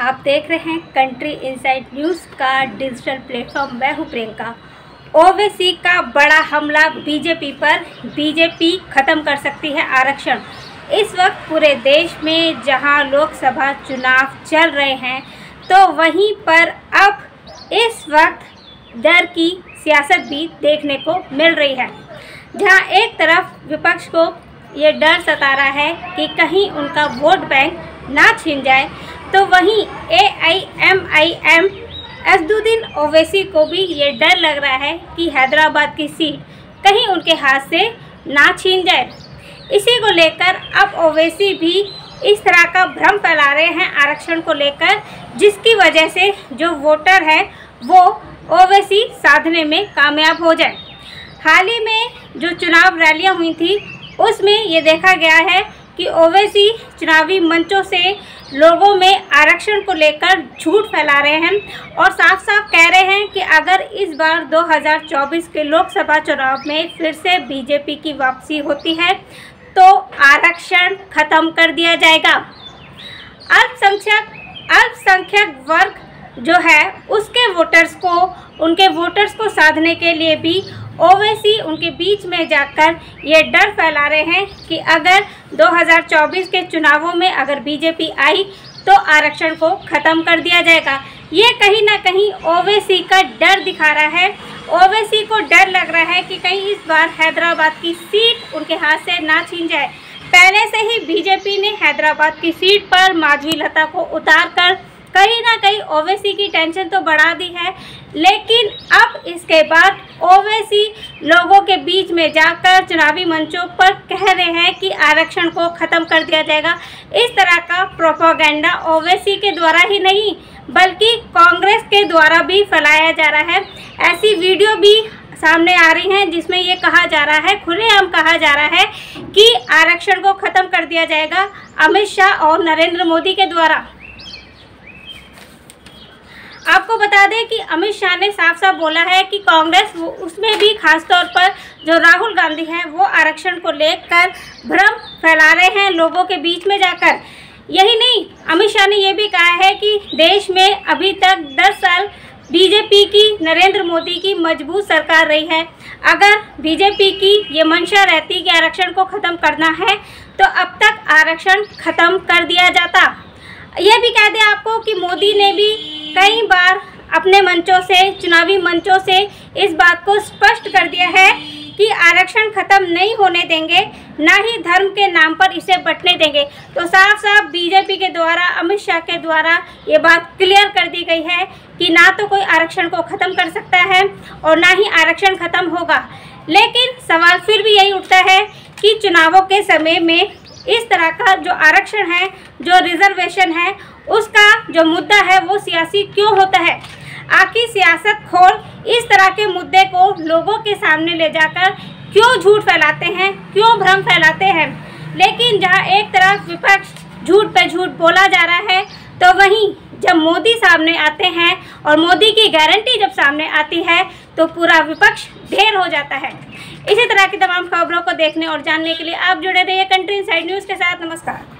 आप देख रहे हैं कंट्री इनसाइड न्यूज़ का डिजिटल प्लेटफॉर्म। मैं हूं प्रियंका। ओवैसी का बड़ा हमला बीजेपी पर। बीजेपी खत्म कर सकती है आरक्षण। इस वक्त पूरे देश में जहां लोकसभा चुनाव चल रहे हैं तो वहीं पर अब इस वक्त डर की सियासत भी देखने को मिल रही है, जहां एक तरफ विपक्ष को ये डर सता रहा है कि कहीं उनका वोट बैंक ना छिन जाए, तो वहीं AIMIM असदुद्दीन ओवैसी को भी ये डर लग रहा है कि हैदराबाद की सीट कहीं उनके हाथ से ना छीन जाए। इसी को लेकर अब ओवैसी भी इस तरह का भ्रम फैला रहे हैं आरक्षण को लेकर, जिसकी वजह से जो वोटर है वो ओवैसी साधने में कामयाब हो जाए। हाल ही में जो चुनाव रैलियां हुई थी उसमें ये देखा गया है कि ओवैसी चुनावी मंचों से लोगों में आरक्षण को लेकर झूठ फैला रहे हैं और साफ साफ कह रहे हैं कि अगर इस बार 2024 के लोकसभा चुनाव में फिर से बीजेपी की वापसी होती है तो आरक्षण खत्म कर दिया जाएगा। अल्पसंख्यक वर्ग जो है उसके उनके वोटर्स को साधने के लिए भी ओवैसी उनके बीच में जाकर ये डर फैला रहे हैं कि अगर 2024 के चुनावों में अगर बीजेपी आई तो आरक्षण को ख़त्म कर दिया जाएगा। ये कहीं ना कहीं ओवैसी का डर दिखा रहा है। ओवैसी को डर लग रहा है कि कहीं इस बार हैदराबाद की सीट उनके हाथ से ना छीन जाए। पहले से ही बीजेपी ने हैदराबाद की सीट पर माधवी लता को उतार कर कहीं ना कहीं ओवैसी की टेंशन तो बढ़ा दी है, लेकिन अब इसके बाद ओवैसी लोगों के बीच में जाकर चुनावी मंचों पर कह रहे हैं कि आरक्षण को ख़त्म कर दिया जाएगा। इस तरह का प्रोपेगेंडा ओवैसी के द्वारा ही नहीं बल्कि कांग्रेस के द्वारा भी फैलाया जा रहा है। ऐसी वीडियो भी सामने आ रही हैं जिसमें ये कहा जा रहा है, खुलेआम कहा जा रहा है कि आरक्षण को ख़त्म कर दिया जाएगा अमित शाह और नरेंद्र मोदी के द्वारा। आपको बता दें कि अमित शाह ने साफ साफ बोला है कि कांग्रेस उसमें भी खासतौर पर जो राहुल गांधी हैं वो आरक्षण को लेकर भ्रम फैला रहे हैं लोगों के बीच में जाकर। यही नहीं, अमित शाह ने ये भी कहा है कि देश में अभी तक 10 साल बीजेपी की, नरेंद्र मोदी की मजबूत सरकार रही है। अगर बीजेपी की ये मंशा रहती कि आरक्षण को ख़त्म करना है तो अब तक आरक्षण ख़त्म कर दिया जाता। यह भी कह दें आपको कि मोदी ने भी कई बार अपने मंचों से, चुनावी मंचों से इस बात को स्पष्ट कर दिया है कि आरक्षण खत्म नहीं होने देंगे, ना ही धर्म के नाम पर इसे बंटने देंगे। तो साफ साफ बीजेपी के द्वारा, अमित शाह के द्वारा ये बात क्लियर कर दी गई है कि ना तो कोई आरक्षण को ख़त्म कर सकता है और ना ही आरक्षण खत्म होगा। लेकिन सवाल फिर भी यही उठता है कि चुनावों के समय में इस तरह का जो आरक्षण है, जो रिजर्वेशन है, उसका जो मुद्दा है वो सियासी क्यों होता है। आखिर सियासत खोर इस तरह के मुद्दे को लोगों के सामने ले जाकर क्यों झूठ फैलाते हैं, क्यों भ्रम फैलाते हैं। लेकिन जहां एक तरफ विपक्ष झूठ पे झूठ बोला जा रहा है तो वहीं जब मोदी सामने आते हैं और मोदी की गारंटी जब सामने आती है तो पूरा विपक्ष ढेर हो जाता है। इसी तरह की तमाम खबरों को देखने और जानने के लिए आप जुड़े रहिए कंट्री इनसाइड न्यूज़ के साथ। नमस्कार।